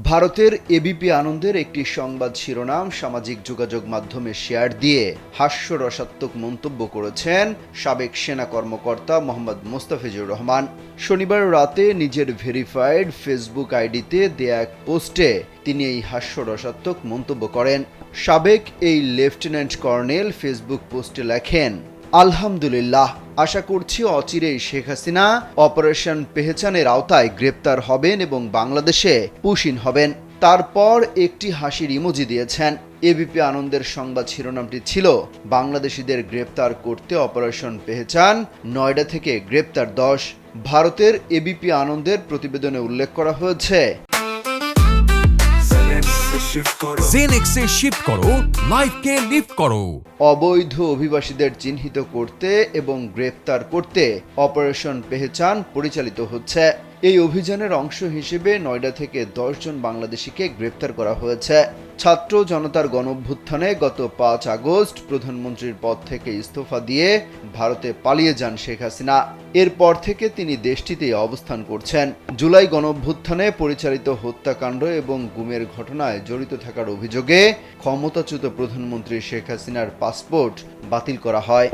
ভারতের এবিপি আনন্দের একটি সংবাদ শিরোনাম সামাজিক যোগাযোগ মাধ্যমে শেয়ার দিয়ে হাস্যরসাত্মক মন্তব্য করেছেন সাবেক সেনা কর্মকর্তা মোহাম্মদ মোস্তাফিজুর রহমান। শনিবার রাতে নিজের ভেরিফাইড ফেসবুক আইডিতে দেয়া এক পোস্টে তিনি এই হাস্যরসাত্মক মন্তব্য করেন। সাবেক এই লেফটেন্যান্ট কর্নেল ফেসবুক পোস্টে লেখেন, আলহামদুলিল্লাহ, আশা করছি অচিরেই শেখ হাসিনা অপারেশন পেহেচানের আওতায় গ্রেপ্তার হবেন এবং বাংলাদেশে পুশিন হবেন। তারপর একটি হাসির ইমোজি দিয়েছেন। এবিপি আনন্দের সংবাদ শিরোনামটি ছিল, বাংলাদেশিদের গ্রেপ্তার করতে অপারেশন পেহেচান, নয়ডা থেকে গ্রেপ্তার 10। ভারতের এবিপি আনন্দের প্রতিবেদনে উল্লেখ করা হয়েছে, জেনেক্সে শিফট করো, লাইফকে লিফট করো। অবৈধ অভিবাসীদের চিহ্নিত করতে এবং গ্রেপ্তার করতে অপারেশন পেহেচান পরিচালিত হচ্ছে। এই অভিযানের অংশ হিসেবে নয়ডা থেকে 10 জন বাংলাদেশিকে গ্রেপ্তার করা হয়েছে। ছাত্র জনতার গণঅভ্যুত্থানে গত 5 আগস্ট প্রধানমন্ত্রীর পদ থেকে ইস্তফা দিয়ে ভারতে পালিয়ে যান শেখ হাসিনা। এরপর থেকে তিনি দেশটিতেই অবস্থান করছেন। জুলাই গণঅভ্যুত্থানে পরিচালিত হত্যাকাণ্ড এবং গুমের ঘটনায় জড়িত থাকার অভিযোগে ক্ষমতাচ্যুত প্রধানমন্ত্রী শেখ হাসিনার পাসপোর্ট বাতিল করা হয়।